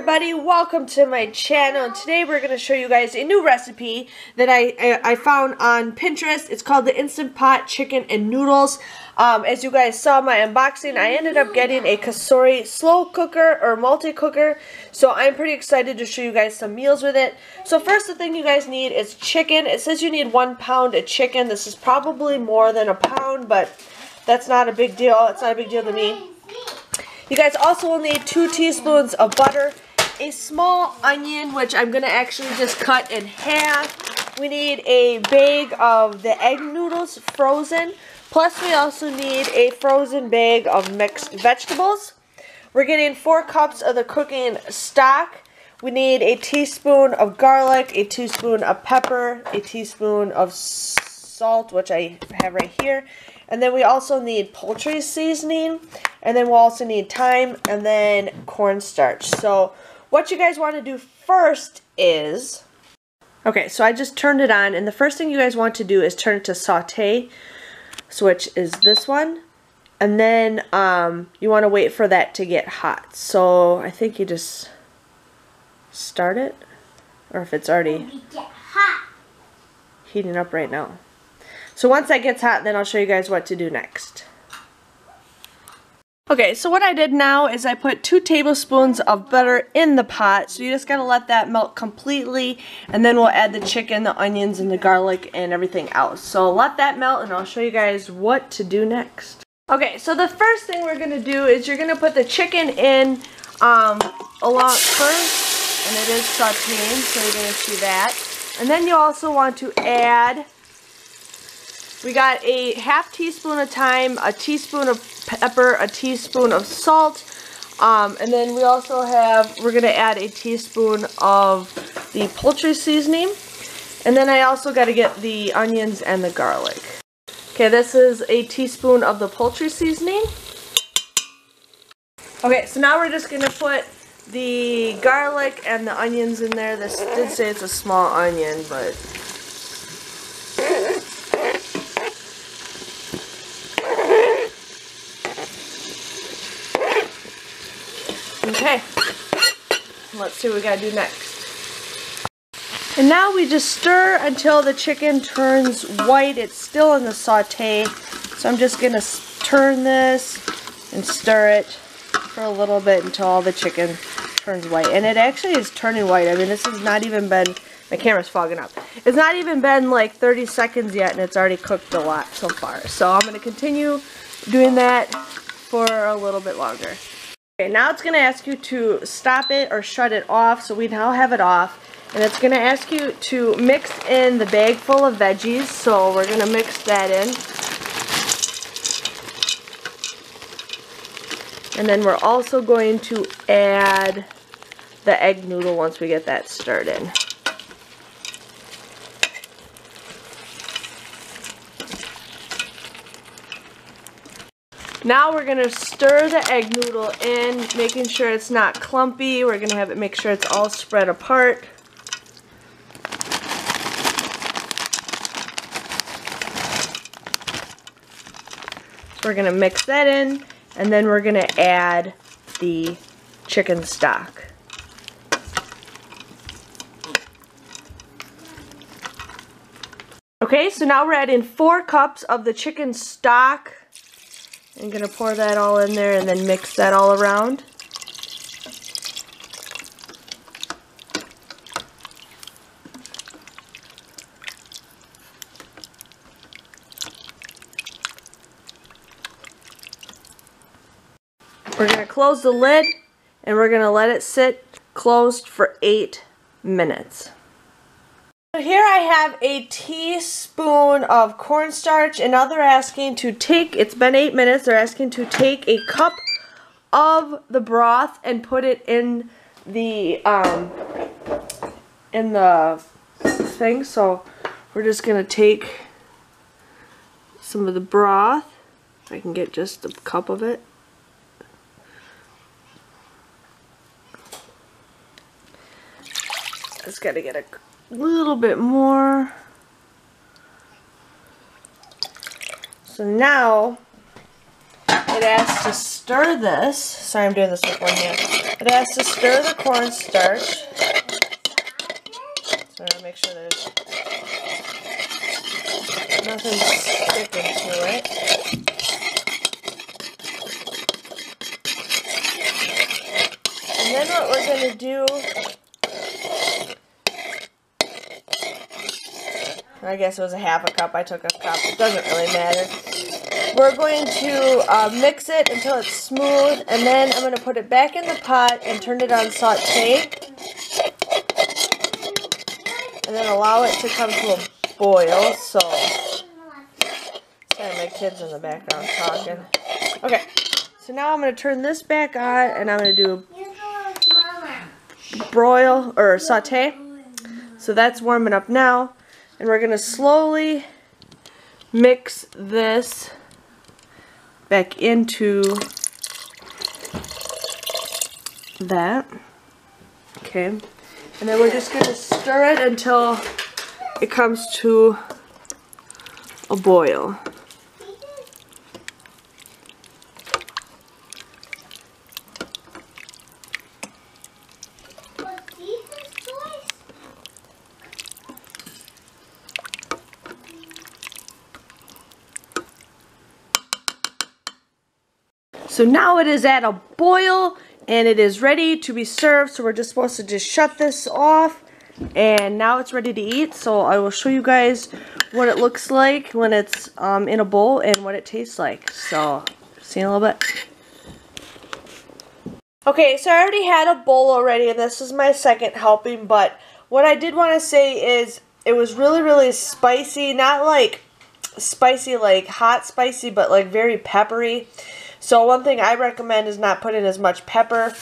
everybody, welcome to my channel. Today we're going to show you guys a new recipe that I found on Pinterest. It's called the Instant Pot Chicken and Noodles. As you guys saw my unboxing, I ended up getting a Cosori slow cooker or multi-cooker. So I'm pretty excited to show you guys some meals with it. So first, the thing you guys need is chicken. It says you need 1 pound of chicken. This is probably more than a pound, but that's not a big deal. It's not a big deal to me. You guys also will need 2 teaspoons of butter, a small onion, which I'm going to actually just cut in half. We need a bag of the egg noodles frozen, plus we also need a frozen bag of mixed vegetables. We're getting 4 cups of the cooking stock. We need a teaspoon of garlic, a teaspoon of pepper, a teaspoon of salt, which I have right here. And then we also need poultry seasoning, and then we'll also need thyme, and then cornstarch. So what you guys want to do first is, okay, so I just turned it on, and the first thing you guys want to do is turn it to saute, which is this one. And then you want to wait for that to get hot. So I think you just start it, or if it's already heating up right now. So once that gets hot, then I'll show you guys what to do next. Okay, so what I did now is I put 2 tablespoons of butter in the pot. So you just gotta let that melt completely, and then we'll add the chicken, the onions, and the garlic, and everything else. So let that melt, and I'll show you guys what to do next. Okay, so the first thing we're gonna do is you're gonna put the chicken in along first, and it is sauteing, so you're gonna see that. And then you also want to add, we got a half teaspoon of thyme, a teaspoon of pepper, a teaspoon of salt, and then we also have, we're going to add a teaspoon of the poultry seasoning, and then I also got to get the onions and the garlic. Okay, this is a teaspoon of the poultry seasoning. Okay, so now we're just going to put the garlic and the onions in there. This did say it's a small onion, but okay, let's see what we gotta do next. And now we just stir until the chicken turns white. It's still in the saute, so I'm just gonna turn this and stir it for a little bit until all the chicken turns white. And it actually is turning white. I mean, this has not even been, my camera's fogging up. It's not even been like 30 seconds yet, and it's already cooked a lot so far. So I'm gonna continue doing that for a little bit longer. Okay, now it's going to ask you to stop it or shut it off, so we now have it off. And it's going to ask you to mix in the bag full of veggies, so we're going to mix that in. And then we're also going to add the egg noodle once we get that stirred in. Now we're going to stir the egg noodle in, making sure it's not clumpy. We're going to have it make sure it's all spread apart. So we're going to mix that in, and then we're going to add the chicken stock. Okay, so now we're adding 4 cups of the chicken stock. I'm going to pour that all in there and then mix that all around. We're going to close the lid, and we're going to let it sit closed for 8 minutes. So here I have a teaspoon of cornstarch, and now they're asking to take, it's been 8 minutes, they're asking to take a cup of the broth and put it in the thing. So we're just going to take some of the broth, if I can get just a cup of it. Just got to get a little bit more. So now it has to stir this. Sorry, I'm doing this with one hand. It has to stir the cornstarch. So I'm going to make sure there's nothing sticking to it. And then what we're going to do, I guess it was a half a cup, I took a cup, it doesn't really matter. We're going to mix it until it's smooth, and then I'm going to put it back in the pot and turn it on saute. And then allow it to come to a boil, so, sorry, my kid's in the background talking. Okay, so now I'm going to turn this back on, and I'm going to do broil, or saute. So that's warming up now, and we're going to slowly mix this back into that. Okay. And then we're just going to stir it until it comes to a boil. So now it is at a boil and it is ready to be served. So we're just supposed to just shut this off, and now it's ready to eat. So I will show you guys what it looks like when it's in a bowl and what it tastes like. So see you in a little bit. Okay, so I already had a bowl already, and this is my second helping, but what I did want to say is it was really, really spicy. Not like spicy, like hot spicy, but like very peppery. So one thing I recommend is not putting as much pepper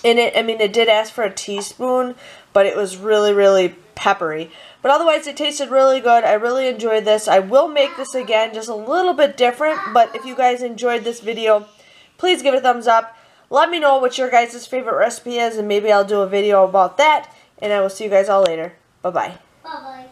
in it. I mean, it did ask for a teaspoon, but it was really, really peppery. But otherwise, it tasted really good. I really enjoyed this. I will make this again, just a little bit different. But if you guys enjoyed this video, please give it a thumbs up. Let me know what your guys' favorite recipe is, and maybe I'll do a video about that. And I will see you guys all later. Bye-bye. Bye-bye.